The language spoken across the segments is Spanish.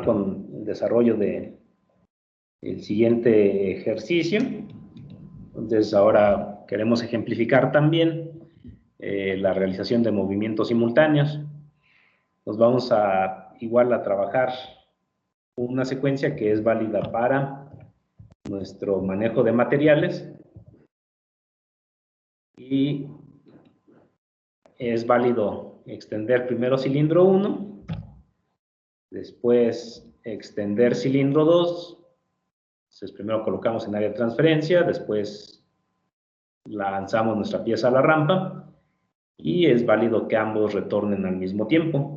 con el desarrollo de el siguiente ejercicio. Entonces ahora queremos ejemplificar también la realización de movimientos simultáneos. Nos vamos a igual a trabajar una secuencia que es válida para nuestro manejo de materiales y es válido extender primero cilindro 1, después extender cilindro 2. Entonces primero colocamos en área de transferencia, después lanzamos nuestra pieza a la rampa y es válido que ambos retornen al mismo tiempo.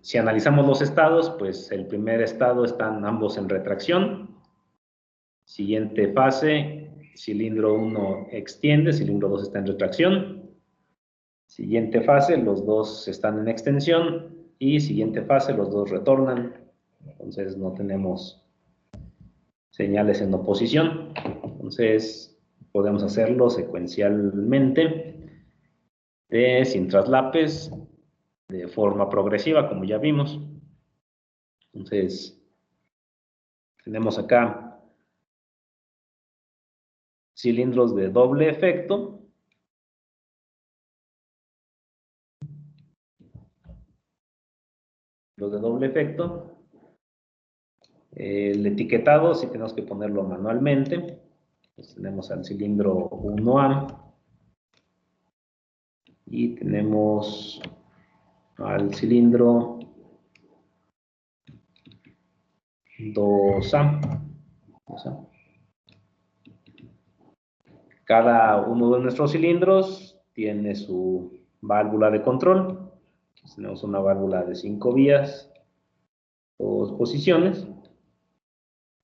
Si analizamos los estados, pues el primer estado están ambos en retracción. Siguiente fase, cilindro 1 extiende, cilindro 2 está en retracción. Siguiente fase, los dos están en extensión. Y siguiente fase, los dos retornan. Entonces no tenemos señales en oposición. Entonces podemos hacerlo secuencialmente, sin traslapes, de forma progresiva, como ya vimos. Entonces tenemos acá cilindros de doble efecto. Los de doble efecto. El etiquetado sí tenemos que ponerlo manualmente. Entonces tenemos al cilindro 1A y tenemos al cilindro 2A. Cada uno de nuestros cilindros tiene su válvula de control. Entonces, tenemos una válvula de 5 vías, 2 posiciones,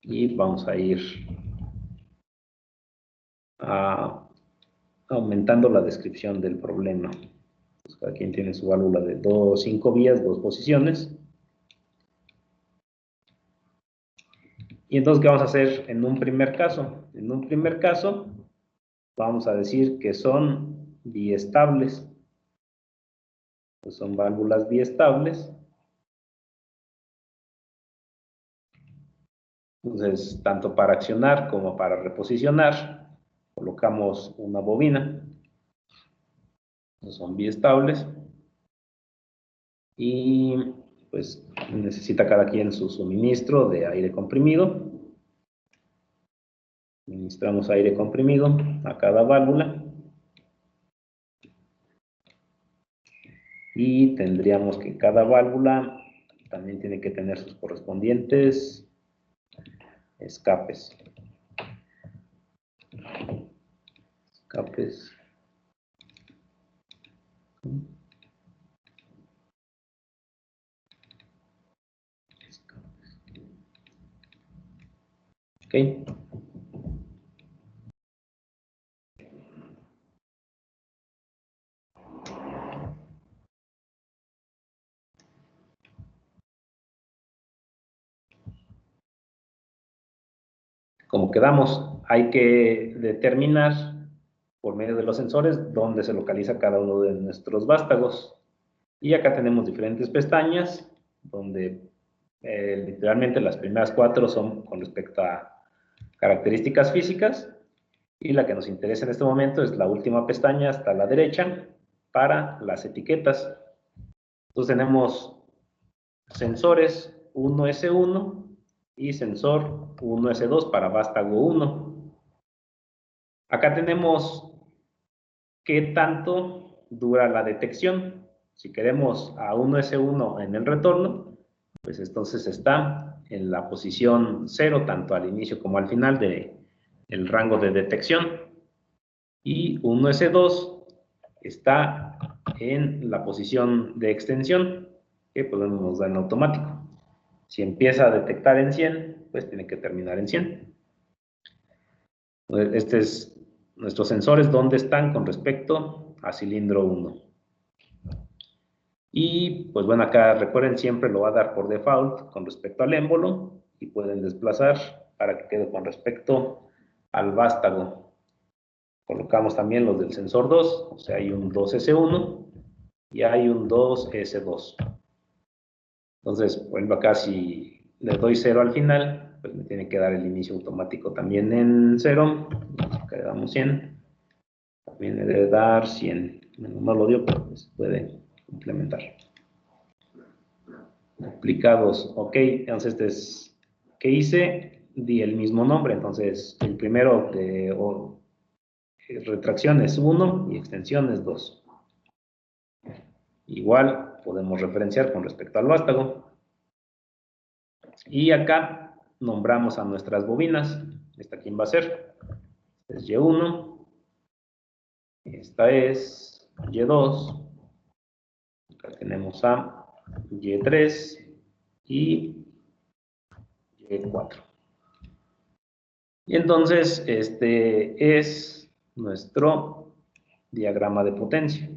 y vamos a ir aumentando la descripción del problema. Entonces, cada quien tiene su válvula de 5 vías, 2 posiciones. Y entonces, ¿qué vamos a hacer en un primer caso? En un primer caso, vamos a decir que son biestables. Pues son válvulas biestables. Entonces, tanto para accionar como para reposicionar, colocamos una bobina. Entonces, son biestables. Y pues necesita cada quien su suministro de aire comprimido. Administramos aire comprimido a cada válvula. Y tendríamos que cada válvula también tiene que tener sus correspondientes escapes. Escapes. Ok. Como quedamos, hay que determinar por medio de los sensores dónde se localiza cada uno de nuestros vástagos. Y acá tenemos diferentes pestañas donde literalmente las primeras 4 son con respecto a características físicas, y la que nos interesa en este momento es la última pestaña hasta la derecha para las etiquetas. Entonces tenemos sensores 1S1 y sensor 1S2 para vástago 1. Acá tenemos qué tanto dura la detección. Si queremos a 1S1 en el retorno, pues entonces está en la posición 0, tanto al inicio como al final del rango de detección. Y 1S2 está en la posición de extensión, que pues nos da en automático. Si empieza a detectar en 100, pues tiene que terminar en 100. Este es nuestros sensores, dónde están con respecto a cilindro 1. Y pues bueno, acá recuerden, siempre lo va a dar por default con respecto al émbolo, y pueden desplazar para que quede con respecto al vástago. Colocamos también los del sensor 2, o sea, hay un 2S1 y hay un 2S2. Entonces, por ejemplo, acá si le doy 0 al final, pues me tiene que dar el inicio automático también en 0. Acá le damos 100. También le debe dar 100. No lo dio, pero pues puede implementar. Duplicados. Ok, entonces este es... ¿Qué hice? Di el mismo nombre. Entonces, el primero de retracción es 1 y extensión es 2. Igual podemos referenciar con respecto al vástago. Y acá nombramos a nuestras bobinas. ¿Esta quién va a ser? Esta es Y1. Esta es Y2. Acá tenemos a Y3 y Y4. Y entonces, este es nuestro diagrama de potencia.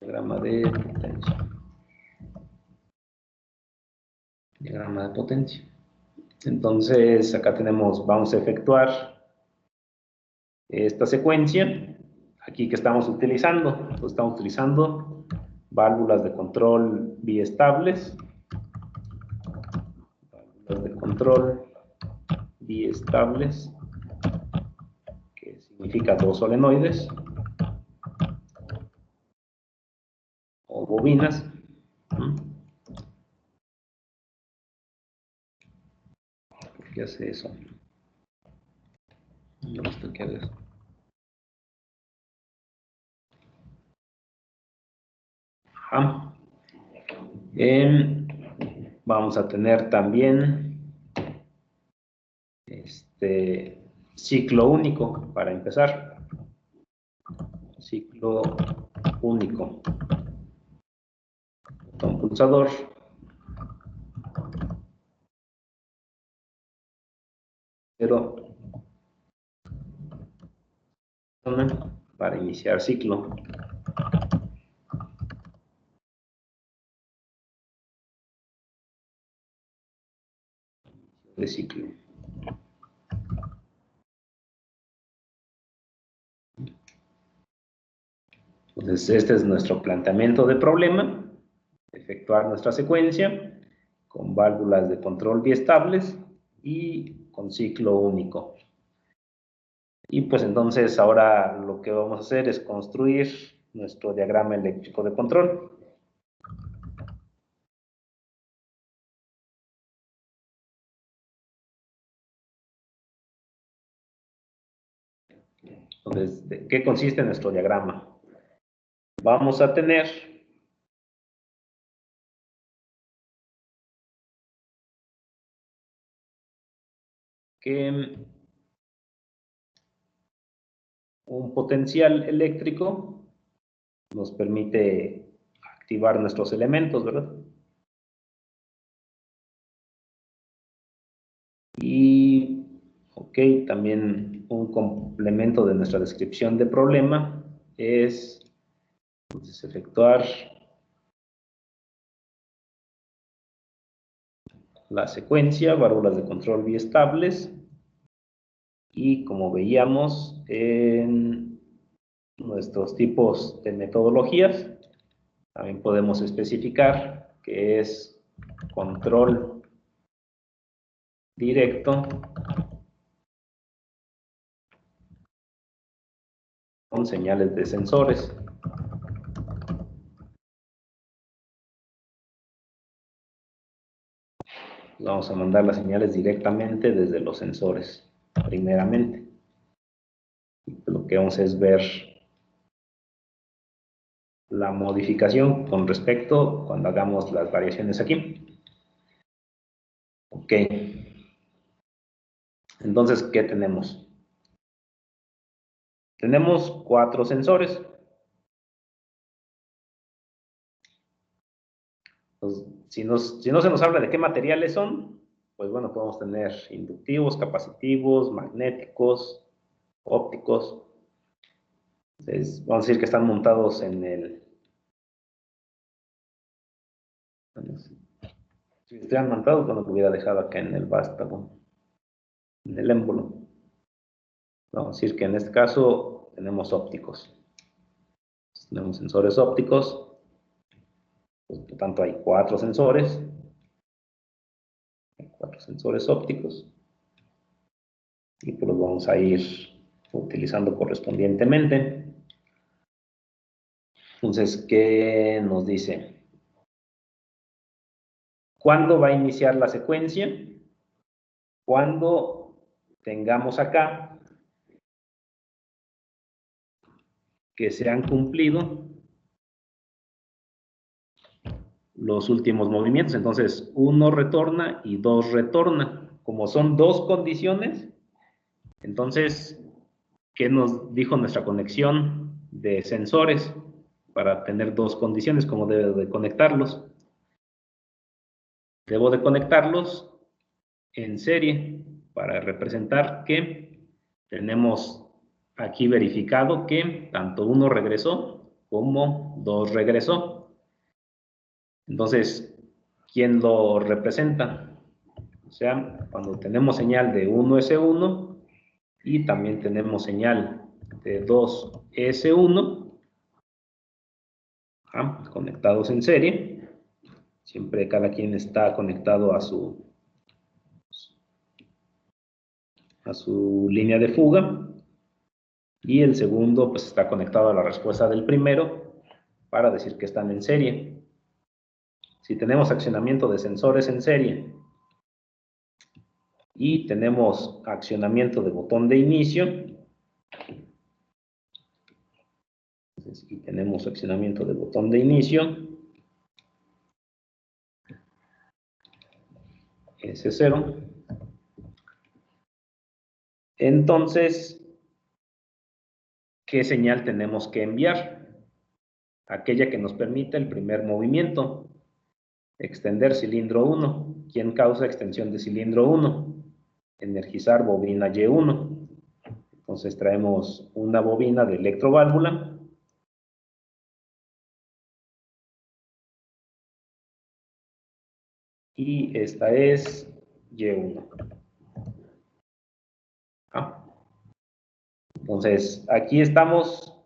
Diagrama de potencia. Diagrama de potencia. Entonces, acá tenemos, vamos a efectuar esta secuencia. Aquí que estamos utilizando, pues estamos utilizando válvulas de control biestables. Válvulas de control biestables, que significa 2 solenoides o bobinas. ¿Por qué hace eso? No me gusta que haga eso. Ajá. Vamos a tener también ciclo único para empezar. Ciclo único. Botón pulsador. Pero para iniciar ciclo. De ciclo. Entonces, este es nuestro planteamiento de problema. Efectuar nuestra secuencia con válvulas de control biestables y con ciclo único. Y pues entonces ahora lo que vamos a hacer es construir nuestro diagrama eléctrico de control. Entonces, ¿de qué consiste nuestro diagrama? Vamos a tener que un potencial eléctrico nos permite activar nuestros elementos, ¿verdad? Y, ok, también un complemento de nuestra descripción de problema es entonces, efectuar la secuencia, válvulas de control biestables, y como veíamos en nuestros tipos de metodologías, también podemos especificar que es control directo con señales de sensores. Vamos a mandar las señales directamente desde los sensores, primeramente. Lo que vamos a es ver la modificación con respecto cuando hagamos las variaciones aquí. Ok. Entonces, ¿qué tenemos? Tenemos 4 sensores. Entonces, si no se nos habla de qué materiales son, pues bueno, podemos tener inductivos, capacitivos, magnéticos, ópticos. Entonces, vamos a decir que están montados en el... Si estuvieran montados, bueno, lo hubiera dejado acá en el vástago, en el émbolo. Vamos a decir que en este caso tenemos ópticos. Tenemos sensores ópticos, pues, por tanto hay 4 sensores. 4 sensores ópticos. Y pues los vamos a ir utilizando correspondientemente. Entonces, ¿qué nos dice? ¿Cuándo va a iniciar la secuencia? Cuando tengamos acá que se han cumplido los últimos movimientos. Entonces, 1 retorna y 2 retorna. Como son 2 condiciones, entonces, ¿qué nos dijo nuestra conexión de sensores? Para tener 2 condiciones, ¿cómo debo de conectarlos? Debo de conectarlos en serie para representar que tenemos aquí verificado que tanto 1 regresó como 2 regresó. Entonces, ¿quién lo representa? O sea, cuando tenemos señal de 1S1 y también tenemos señal de 2S1, conectados en serie, siempre cada quien está conectado a su línea de fuga, y el segundo pues está conectado a la respuesta del primero para decir que están en serie. Si tenemos accionamiento de sensores en serie y tenemos accionamiento de botón de inicio, entonces, y tenemos accionamiento de botón de inicio, S0, entonces, ¿qué señal tenemos que enviar? Aquella que nos permita el primer movimiento. Extender cilindro 1. ¿Quién causa extensión de cilindro 1? Energizar bobina Y1. Entonces traemos una bobina de electroválvula. Y esta es Y1. Entonces, aquí estamos,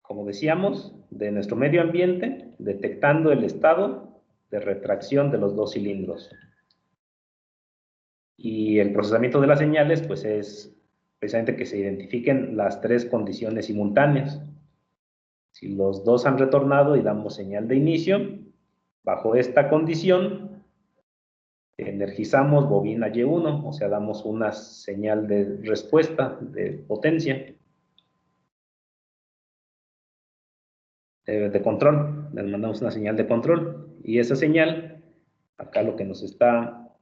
como decíamos, de nuestro medio ambiente, detectando el estado de retracción de los 2 cilindros. Y el procesamiento de las señales, pues es precisamente que se identifiquen las 3 condiciones simultáneas. Si los 2 han retornado y damos señal de inicio, bajo esta condición, energizamos bobina Y1, o sea, damos una señal de respuesta, de potencia, de control, le mandamos una señal de control, y esa señal, acá lo que nos está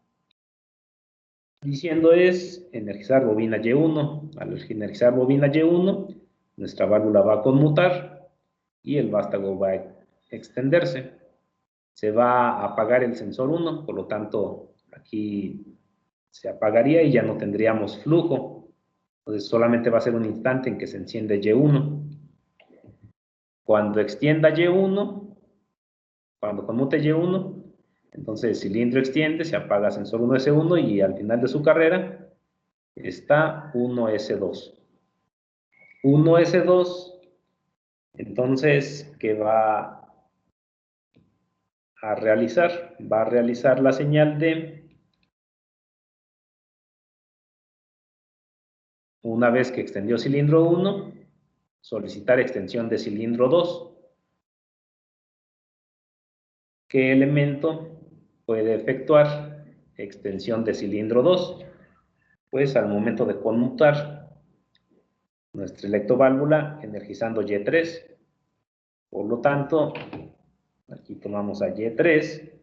diciendo es energizar bobina Y1. Al energizar bobina Y1, nuestra válvula va a conmutar y el vástago va a extenderse. Se va a apagar el sensor 1, por lo tanto, aquí se apagaría y ya no tendríamos flujo. Entonces, solamente va a ser un instante en que se enciende Y1. Cuando extienda Y1, cuando conmute Y1, entonces el cilindro extiende, se apaga sensor 1S1 y al final de su carrera está 1S2. 1S2, entonces, ¿qué va a realizar? Va a realizar la señal de, una vez que extendió cilindro 1, solicitar extensión de cilindro 2. ¿Qué elemento puede efectuar extensión de cilindro 2? Pues al momento de conmutar nuestra electroválvula energizando Y3. Por lo tanto, aquí tomamos a Y3.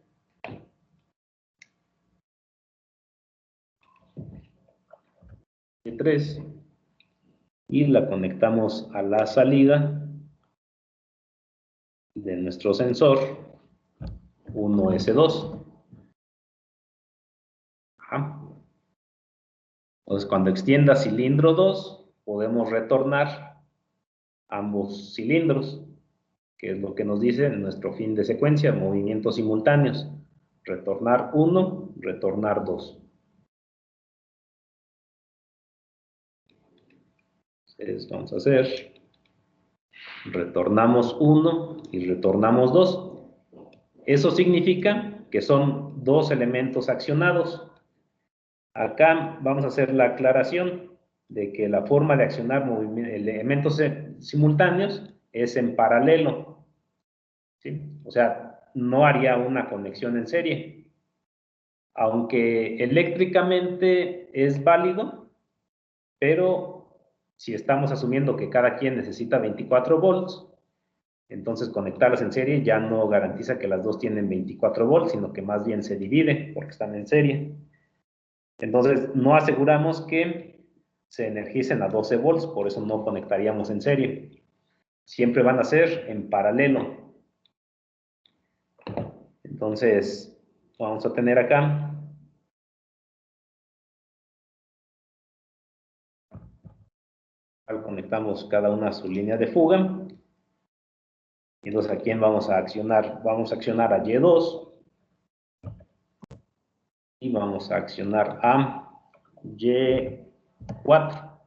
Y3 y la conectamos a la salida de nuestro sensor 1S2. Entonces, cuando extienda cilindro 2, podemos retornar ambos cilindros, que es lo que nos dice en nuestro fin de secuencia, movimientos simultáneos. Retornar 1, retornar 2. Entonces vamos a hacer, retornamos 1 y retornamos 2. Eso significa que son dos elementos accionados. Acá vamos a hacer la aclaración de que la forma de accionar elementos simultáneos es en paralelo, ¿sí? O sea, no haría una conexión en serie. Aunque eléctricamente es válido, pero si estamos asumiendo que cada quien necesita 24 volts, entonces conectarlas en serie ya no garantiza que las dos tienen 24 volts, sino que más bien se divide porque están en serie. Entonces no aseguramos que se energicen a 12 volts, por eso no conectaríamos en serie. Siempre van a ser en paralelo. Entonces vamos a tener acá conectamos cada una a su línea de fuga. Y entonces, ¿a quién vamos a accionar? Vamos a accionar a Y2 y vamos a accionar a Y4.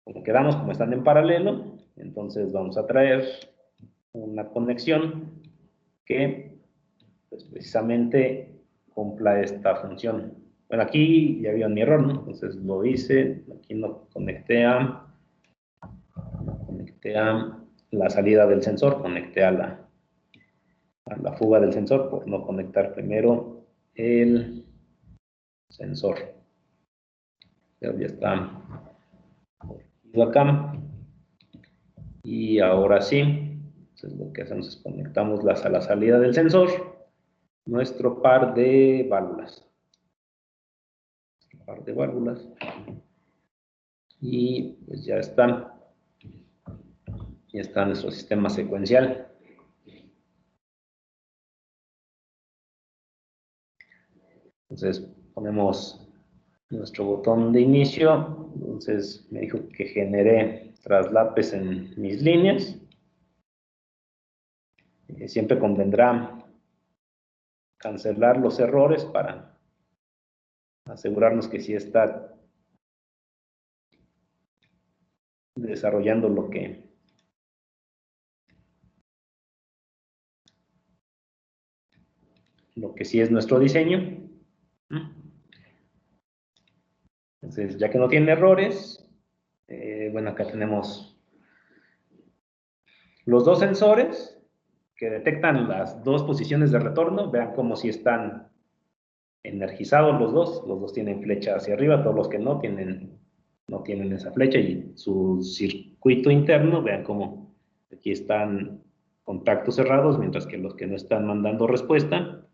Como quedamos, como están en paralelo, entonces vamos a traer una conexión que pues, precisamente cumpla esta función. Bueno, aquí ya había mi error, ¿no? Entonces lo hice, aquí no conecté a la salida del sensor, conecté a la fuga del sensor por no conectar primero el sensor. Ya está acá. Y ahora sí, entonces lo que hacemos es conectamos a la salida del sensor nuestro par de válvulas. Y pues ya está. Ya está nuestro sistema secuencial. Entonces ponemos nuestro botón de inicio. Entonces me dijo que generé traslapes en mis líneas. Siempre convendrá cancelar los errores para asegurarnos que sí está desarrollando lo que sí es nuestro diseño. Entonces, ya que no tiene errores, bueno, acá tenemos los dos sensores que detectan las dos posiciones de retorno. Vean cómo si están energizados los dos tienen flecha hacia arriba, todos los que no tienen esa flecha, y su circuito interno, vean cómo aquí están contactos cerrados, mientras que los que no están mandando respuesta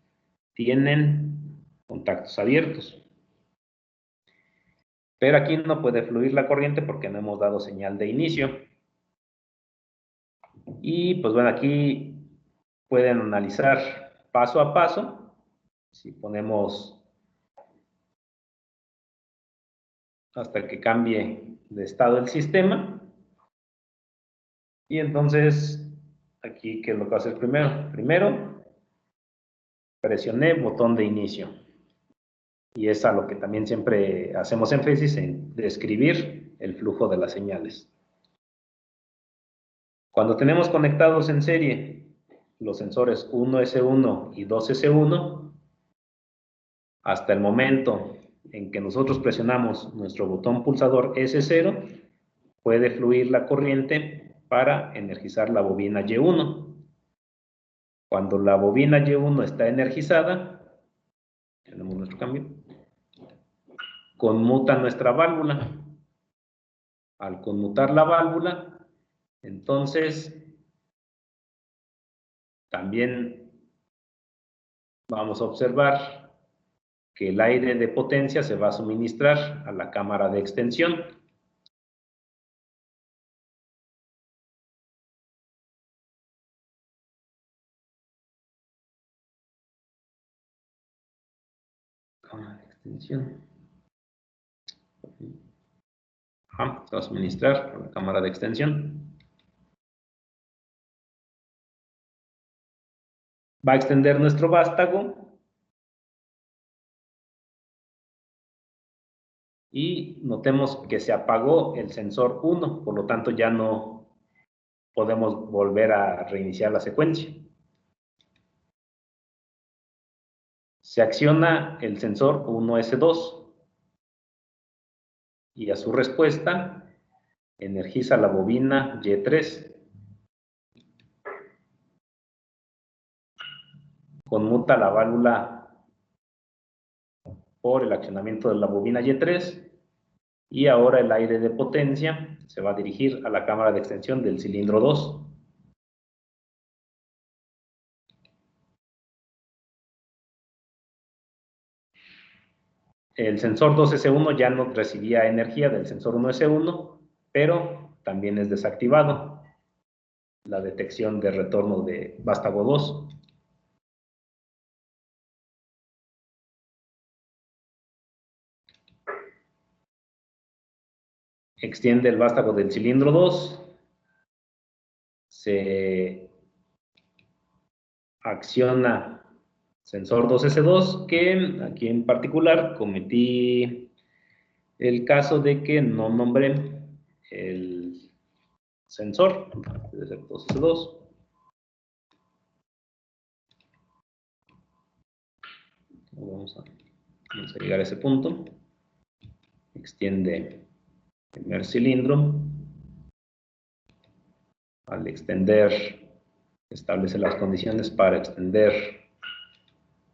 tienen contactos abiertos. Pero aquí no puede fluir la corriente porque no hemos dado señal de inicio. Y pues bueno, aquí pueden analizar paso a paso. Si ponemos hasta que cambie de estado el sistema. Y entonces, aquí, ¿qué es lo que va a hacer primero? Primero, presioné botón de inicio. Y es a lo que también siempre hacemos énfasis en describir el flujo de las señales. Cuando tenemos conectados en serie los sensores 1S1 y 2S1, hasta el momento en que nosotros presionamos nuestro botón pulsador S0, puede fluir la corriente para energizar la bobina Y1. Cuando la bobina Y1 está energizada, tenemos nuestro cambio, conmuta nuestra válvula. Al conmutar la válvula, entonces también vamos a observar que el aire de potencia se va a suministrar a la cámara de extensión. Cámara de extensión. Se va a suministrar a la cámara de extensión. Va a extender nuestro vástago y notemos que se apagó el sensor 1, por lo tanto ya no podemos volver a reiniciar la secuencia. Se acciona el sensor 1S2 y a su respuesta energiza la bobina Y3. Conmuta la válvula por el accionamiento de la bobina Y3 y ahora el aire de potencia se va a dirigir a la cámara de extensión del cilindro 2. El sensor 2S1 ya no recibía energía del sensor 1S1, pero también es desactivado la detección de retorno de vástago 2. Extiende el vástago del cilindro 2. Se acciona sensor 2S2, que aquí en particular cometí el caso de que no nombré el sensor, debe ser 2S2. Vamos a llegar a ese punto. Extiende el primer cilindro. Al extender, establece las condiciones para extender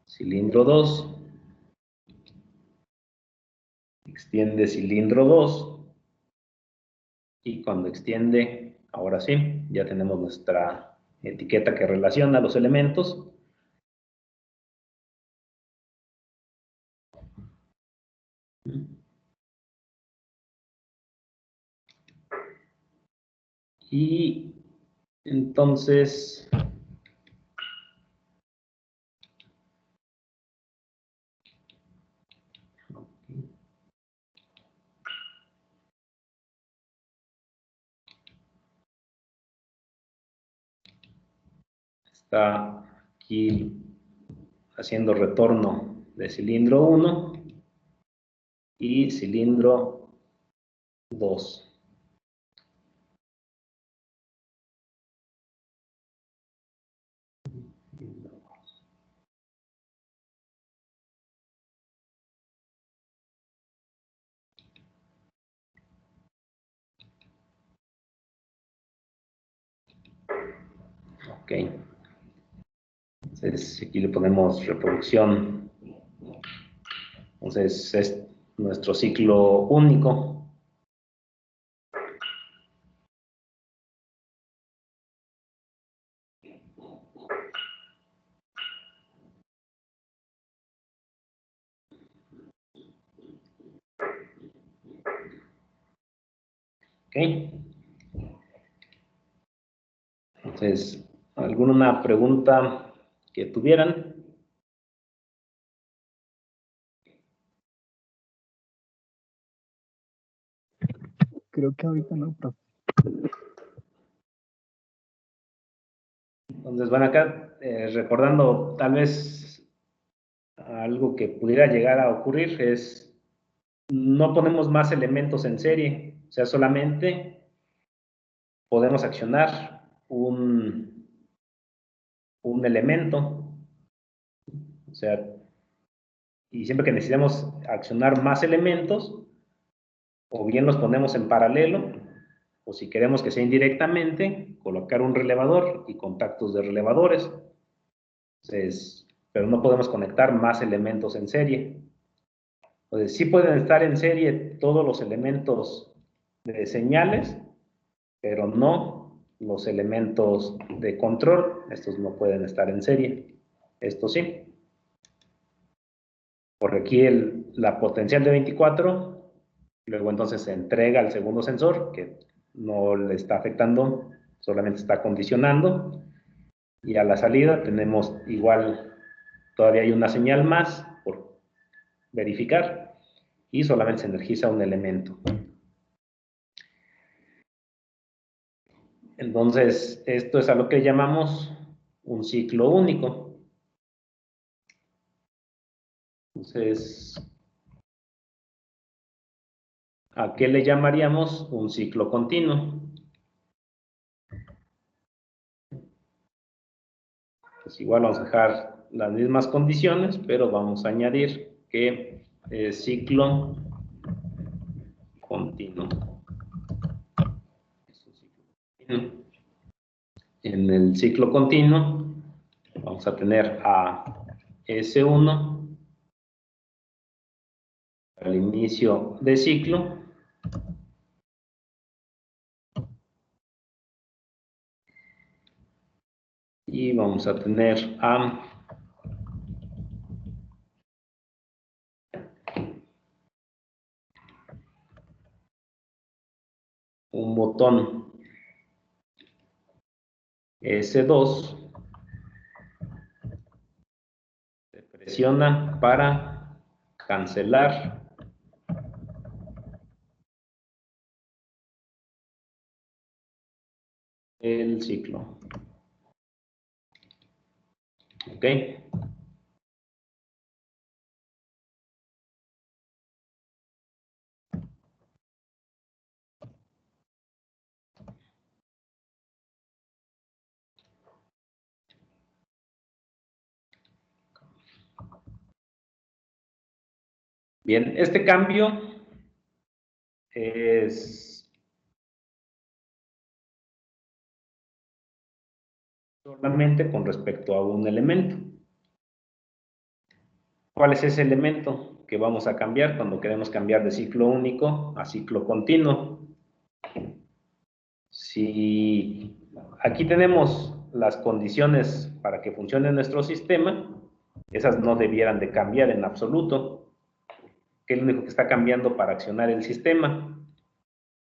cilindro 2. Extiende cilindro 2. Y cuando extiende, ahora sí, ya tenemos nuestra etiqueta que relaciona los elementos. Y entonces, está aquí haciendo retorno de cilindro 1 y cilindro 2. Ok. Entonces aquí le ponemos reproducción. Entonces es nuestro ciclo único. Ok. Entonces, ¿alguna pregunta que tuvieran? Creo que ahorita no, profe. Entonces, van acá recordando tal vez algo que pudiera llegar a ocurrir es no ponemos más elementos en serie, o sea, solamente podemos accionar un elemento, o sea, y siempre que necesitemos accionar más elementos, o bien los ponemos en paralelo, o si queremos que sea indirectamente, colocar un relevador y contactos de relevadores. Entonces, pero no podemos conectar más elementos en serie. Entonces, sí pueden estar en serie todos los elementos de señales, pero no los elementos de control. Estos no pueden estar en serie. Esto sí. Porque aquí la potencial de 24, luego entonces se entrega al segundo sensor, que no le está afectando, solamente está condicionando. Y a la salida tenemos igual, todavía hay una señal más por verificar, y solamente se energiza un elemento. Entonces, esto es a lo que llamamos un ciclo único. Entonces, ¿A qué le llamaríamos un ciclo continuo? Pues igual vamos a dejar las mismas condiciones, pero vamos a añadir que es ciclo continuo. En el ciclo continuo vamos a tener a S1 al inicio de ciclo y vamos a tener a un botón S2, se presiona para cancelar el ciclo. ¿Ok? Bien, este cambio es solamente con respecto a un elemento. ¿Cuál es ese elemento que vamos a cambiar cuando queremos cambiar de ciclo único a ciclo continuo? Si aquí tenemos las condiciones para que funcione nuestro sistema, esas no debieran de cambiar en absoluto. ¿Qué es lo único que está cambiando para accionar el sistema?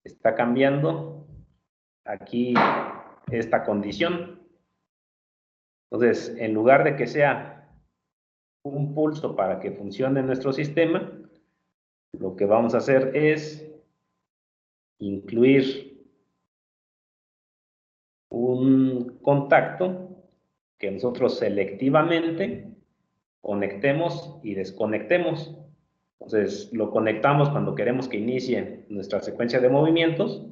Está cambiando aquí esta condición. Entonces, en lugar de que sea un pulso para que funcione nuestro sistema, lo que vamos a hacer es incluir un contacto que nosotros selectivamente conectemos y desconectemos. Entonces, lo conectamos cuando queremos que inicie nuestra secuencia de movimientos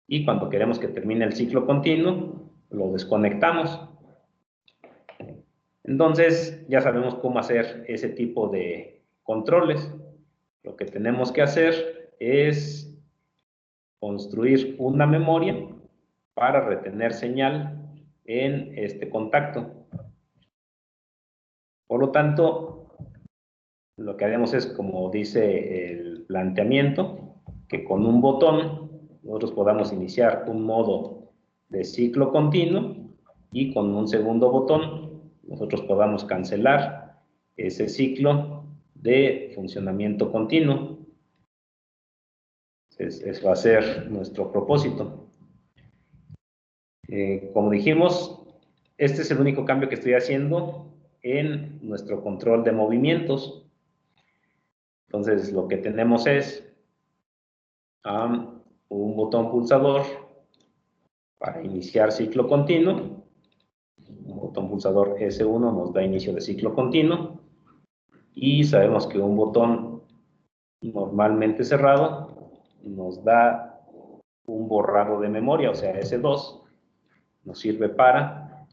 y cuando queremos que termine el ciclo continuo, lo desconectamos. Entonces, ya sabemos cómo hacer ese tipo de controles. Lo que tenemos que hacer es construir una memoria para retener señal en este contacto. Por lo tanto, lo que haremos es, como dice el planteamiento, que con un botón nosotros podamos iniciar un modo de ciclo continuo y con un segundo botón nosotros podamos cancelar ese ciclo de funcionamiento continuo. Ese va a ser nuestro propósito. Como dijimos, este es el único cambio que estoy haciendo en nuestro control de movimientos. Entonces, lo que tenemos es un botón pulsador para iniciar ciclo continuo. Un botón pulsador S1 nos da inicio de ciclo continuo. Y sabemos que un botón normalmente cerrado nos da un borrado de memoria, o sea, S2 nos sirve para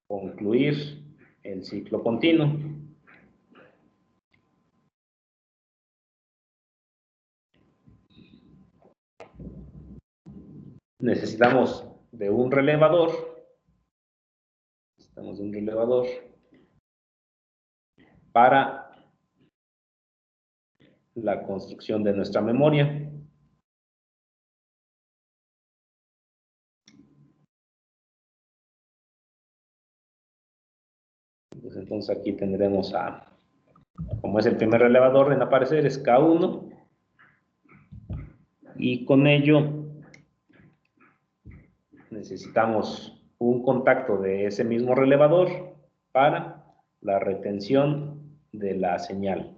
concluir el ciclo continuo. Necesitamos de un relevador. Necesitamos de un relevador para la construcción de nuestra memoria. Entonces aquí tendremos como es el primer relevador en aparecer, es K1, y con ello necesitamos un contacto de ese mismo relevador para la retención de la señal.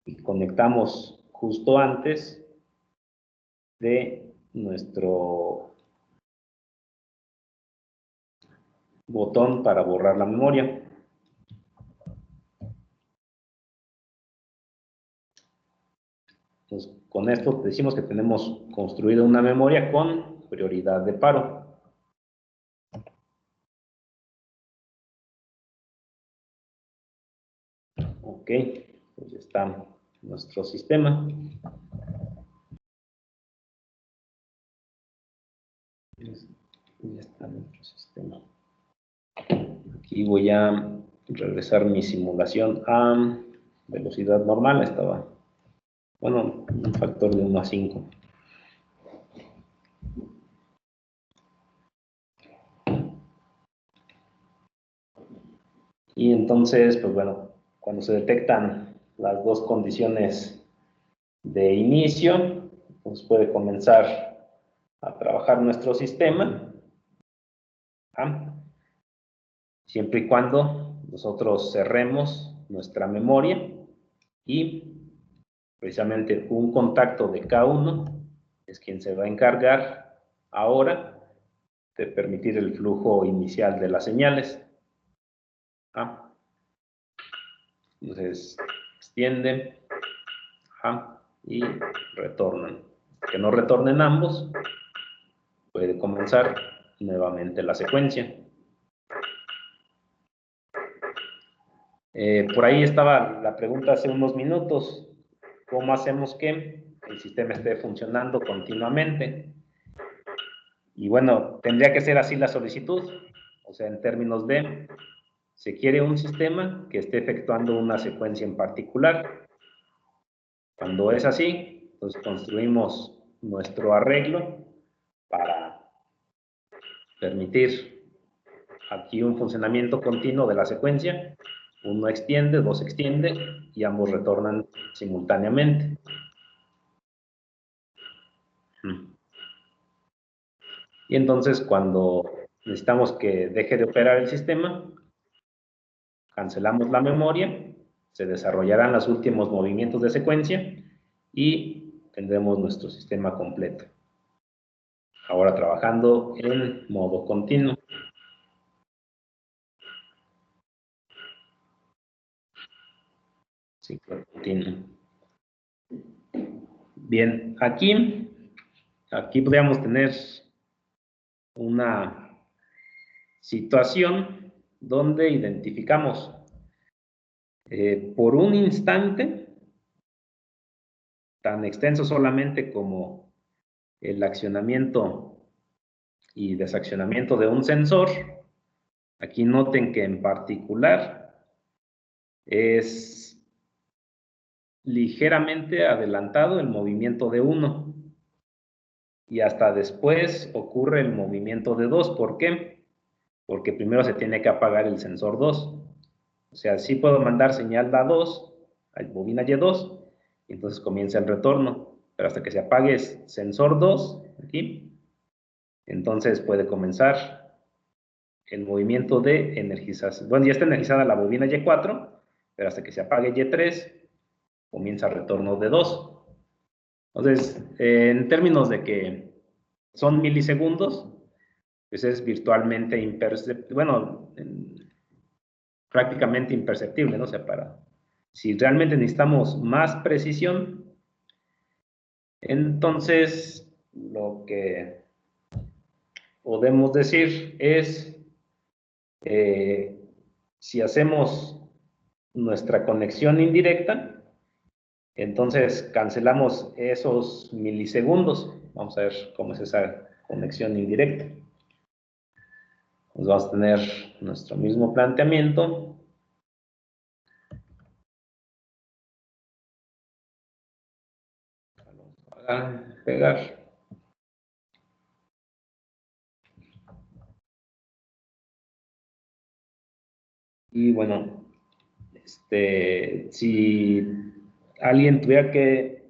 Y conectamos justo antes de nuestro botón para borrar la memoria. Entonces, con esto decimos que tenemos construida una memoria con prioridad de paro. Ok, pues ya está nuestro sistema. Ya está nuestro sistema. Aquí voy a regresar mi simulación a velocidad normal. Estaba, bueno, un factor de 1 a 5. Y entonces, pues bueno, cuando se detectan las dos condiciones de inicio, pues puede comenzar a trabajar nuestro sistema, siempre y cuando nosotros cerremos nuestra memoria y precisamente un contacto de K1 es quien se va a encargar ahora de permitir el flujo inicial de las señales. Entonces, extiende y retornan. Que no retornen ambos, puede comenzar nuevamente la secuencia. Por ahí estaba la pregunta hace unos minutos, ¿cómo hacemos que el sistema esté funcionando continuamente? Y bueno, tendría que ser así la solicitud, o sea, en términos de, se quiere un sistema que esté efectuando una secuencia en particular. Cuando es así, entonces construimos nuestro arreglo para permitir aquí un funcionamiento continuo de la secuencia. Uno extiende, dos extiende y ambos retornan simultáneamente. Y entonces cuando necesitamos que deje de operar el sistema, cancelamos la memoria, se desarrollarán los últimos movimientos de secuencia y tendremos nuestro sistema completo. Ahora trabajando en modo continuo. Ciclo continuo. Bien, aquí podríamos tener una situación donde identificamos por un instante tan extenso solamente como el accionamiento y desaccionamiento de un sensor. Aquí noten que en particular es ligeramente adelantado el movimiento de 1 y hasta después ocurre el movimiento de 2. ¿Por qué? Porque primero se tiene que apagar el sensor 2. O sea, sí puedo mandar señal a 2, a bobina Y2, y entonces comienza el retorno. Pero hasta que se apague sensor 2, aquí, entonces puede comenzar el movimiento de energización. Bueno, ya está energizada la bobina Y4, pero hasta que se apague Y3, comienza el retorno de 2. Entonces, en términos de que son milisegundos, pues es virtualmente imperceptible, bueno, prácticamente imperceptible, ¿no? O sea, si realmente necesitamos más precisión, entonces lo que podemos decir es, si hacemos nuestra conexión indirecta, entonces cancelamos esos milisegundos. Vamos a ver cómo es esa conexión indirecta. Pues vamos a tener nuestro mismo planteamiento. Vamos a pegar. Y bueno, si alguien tuviera que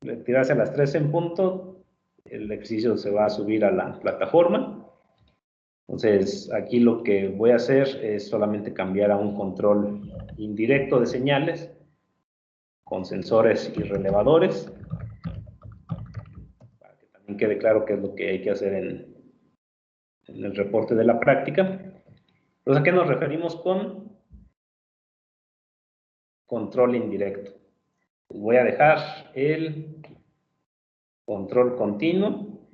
retirarse a las 3 en punto, el ejercicio se va a subir a la plataforma. Entonces, aquí lo que voy a hacer es solamente cambiar a un control indirecto de señales con sensores y relevadores, para que también quede claro qué es lo que hay que hacer en el reporte de la práctica. Entonces, ¿a qué nos referimos con control indirecto? Voy a dejar el control continuo.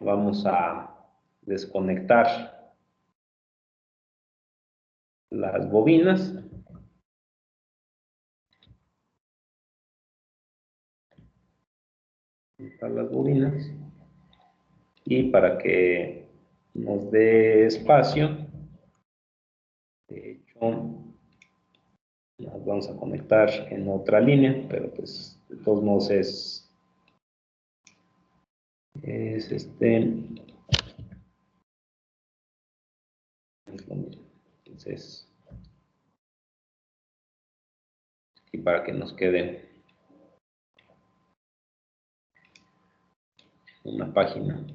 Vamos a desconectar las bobinas. Las bobinas. Y para que nos dé espacio, de hecho, las vamos a conectar en otra línea, pero pues de todos modos es lo mismo. Entonces, y para que nos quede una página.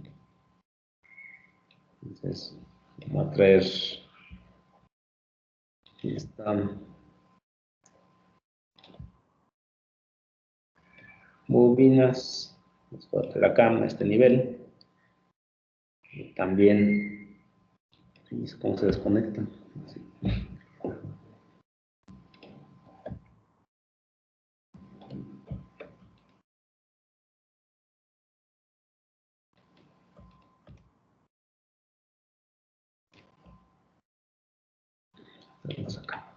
Entonces, vamos a traer esta bobinas. Vamos a traer acá a este nivel. Y también, ¿cómo se desconectan? Así. Acá.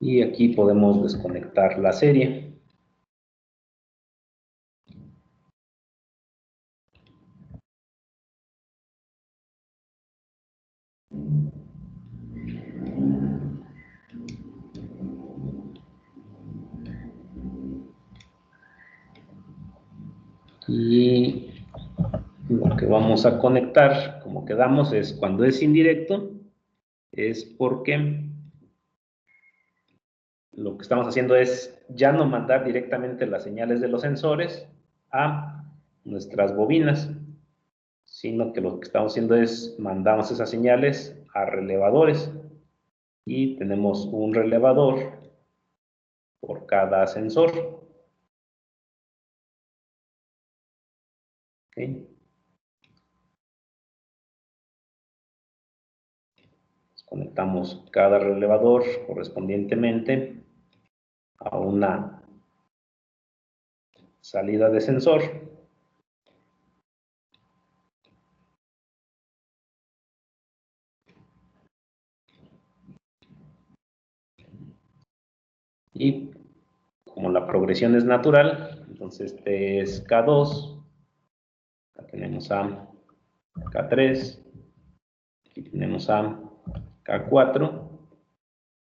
Y aquí podemos desconectar la serie. Y lo que vamos a conectar, como quedamos, es cuando es indirecto, es porque lo que estamos haciendo es ya no mandar directamente las señales de los sensores a nuestras bobinas, sino que lo que estamos haciendo es mandamos esas señales a relevadores y tenemos un relevador por cada sensor. ¿Okay? Conectamos cada relevador correspondientemente a una salida de sensor. Y como la progresión es natural, entonces este es K2, acá tenemos a K3, aquí tenemos a K4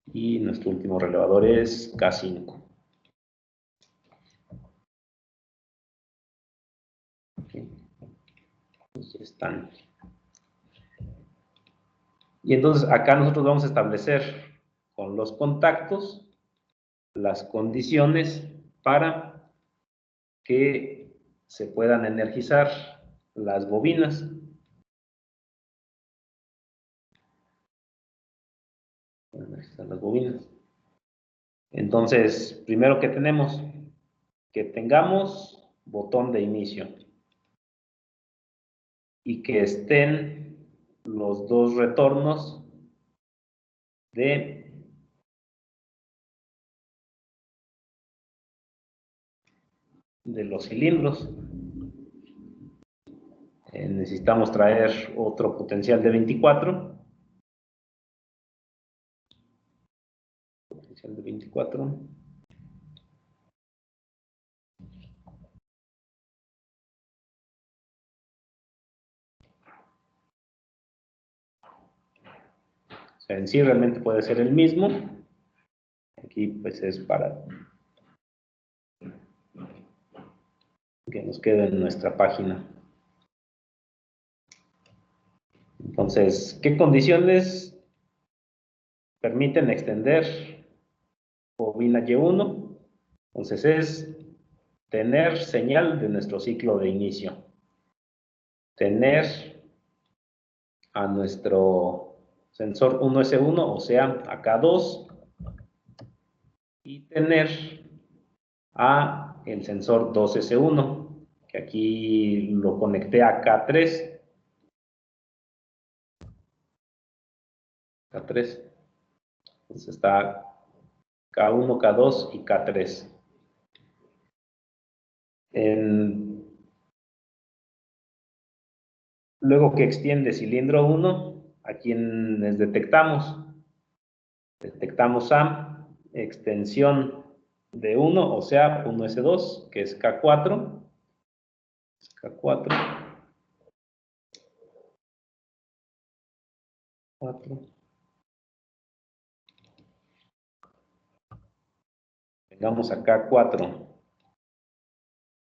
y nuestro último relevador es K5. Okay. Entonces están. Y entonces acá nosotros vamos a establecer con los contactos las condiciones para que se puedan energizar las bobinas. Energizar las bobinas. Entonces, primero que tenemos, que tengamos botón de inicio y que estén los dos retornos de los cilindros. Necesitamos traer otro potencial de 24. Potencial de 24. O sea, en sí realmente puede ser el mismo. Aquí pues es para que nos quede en nuestra página. Entonces, ¿qué condiciones permiten extender bobina Y1? Entonces es tener señal de nuestro ciclo de inicio, tener a nuestro sensor 1S1, o sea, a K2, y tener a el sensor 2S1, que aquí lo conecté a K3. K3. Entonces está K1, K2 y K3. Luego que extiende cilindro 1, ¿a quienes detectamos? Detectamos a extensión de 1, o sea, 1S2, que es K4. K4. 4. Tengamos acá 4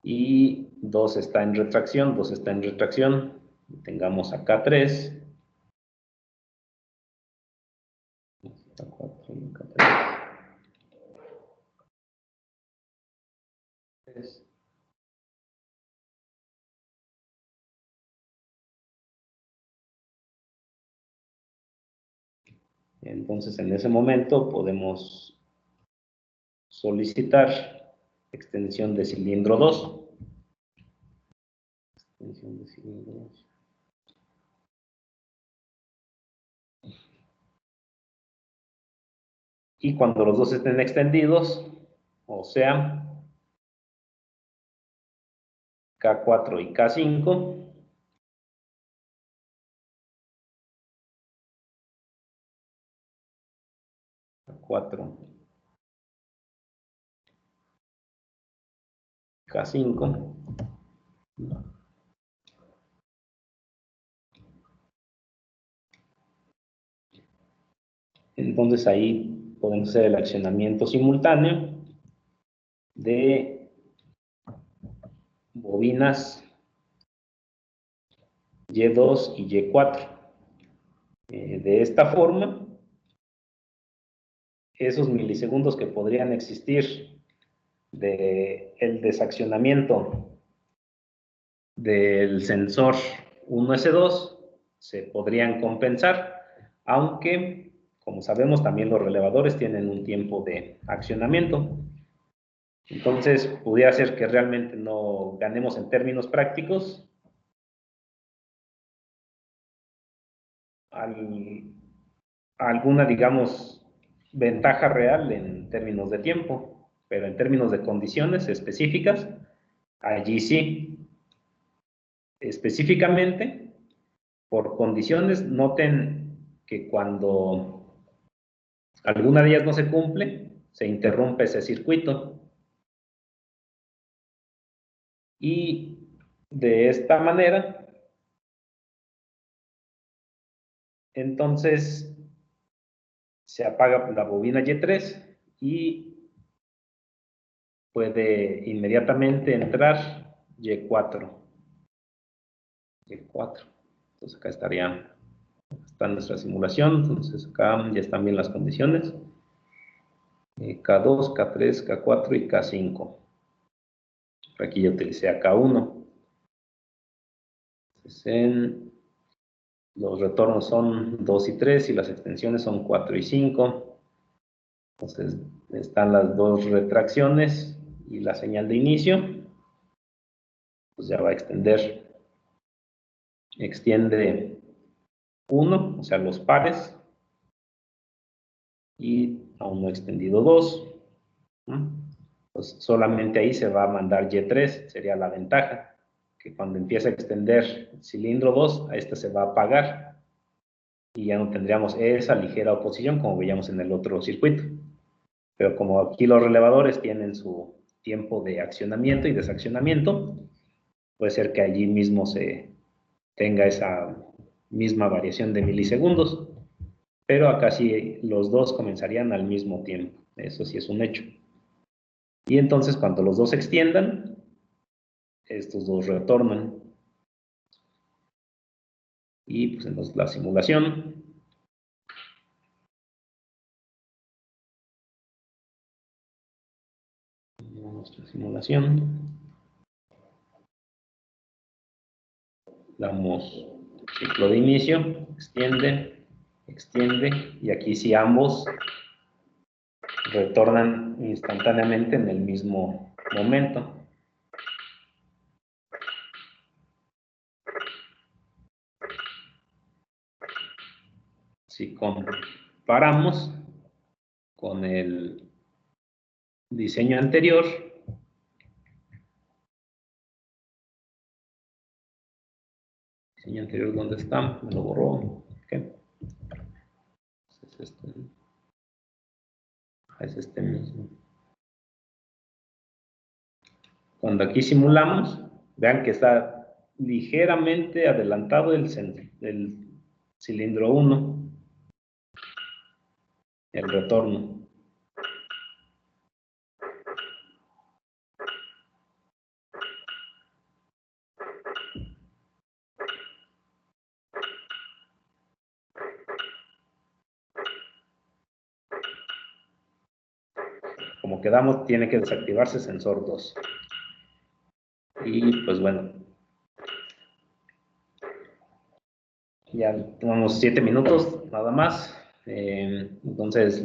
y 2 está en retracción, 2 está en retracción. Tengamos acá 3. Acá 4 y acá 3. Entonces, en ese momento podemos solicitar extensión de cilindro 2. Extensión de cilindro 2. Y cuando los dos estén extendidos, o sea, K4 y K5, K4, K5, entonces ahí podemos hacer el accionamiento simultáneo de bobinas Y2 y Y4. De esta forma, esos milisegundos que podrían existir del desaccionamiento del sensor 1S2 se podrían compensar, aunque, como sabemos, también los relevadores tienen un tiempo de accionamiento. Entonces, pudiera ser que realmente no ganemos en términos prácticos alguna, digamos, ventaja real en términos de tiempo, pero en términos de condiciones específicas, allí sí. Específicamente, por condiciones, noten que cuando alguna de ellas no se cumple, se interrumpe ese circuito. Y de esta manera, entonces, se apaga la bobina Y3 y puede inmediatamente entrar Y4. Y4. Entonces acá está nuestra simulación. Entonces acá ya están bien las condiciones. K2, K3, K4 y K5. Aquí ya utilicé a K1. Entonces, los retornos son 2 y 3 y las extensiones son 4 y 5. Entonces están las dos retracciones y la señal de inicio. Pues ya va a extender. Extiende 1, o sea, los pares. Y aún no extendido 2. Pues solamente ahí se va a mandar Y3, sería la ventaja. Que cuando empiece a extender el cilindro 2, a este se va a apagar. Y ya no tendríamos esa ligera oposición como veíamos en el otro circuito. Pero como aquí los relevadores tienen su tiempo de accionamiento y desaccionamiento, puede ser que allí mismo se tenga esa misma variación de milisegundos, pero acá sí los dos comenzarían al mismo tiempo, eso sí es un hecho. Y entonces cuando los dos se extiendan, estos dos retornan. Y pues entonces la simulación. Nuestra simulación. Damos ciclo de inicio, extiende, extiende, y aquí sí ambos retornan instantáneamente en el mismo momento. Si comparamos con el diseño anterior. Diseño anterior, ¿dónde está? Me lo borró. Okay. Es este mismo. Cuando aquí simulamos, vean que está ligeramente adelantado el cilindro 1, el retorno. Como quedamos, tiene que desactivarse sensor 2. Y pues bueno, ya tomamos 7 minutos nada más. Entonces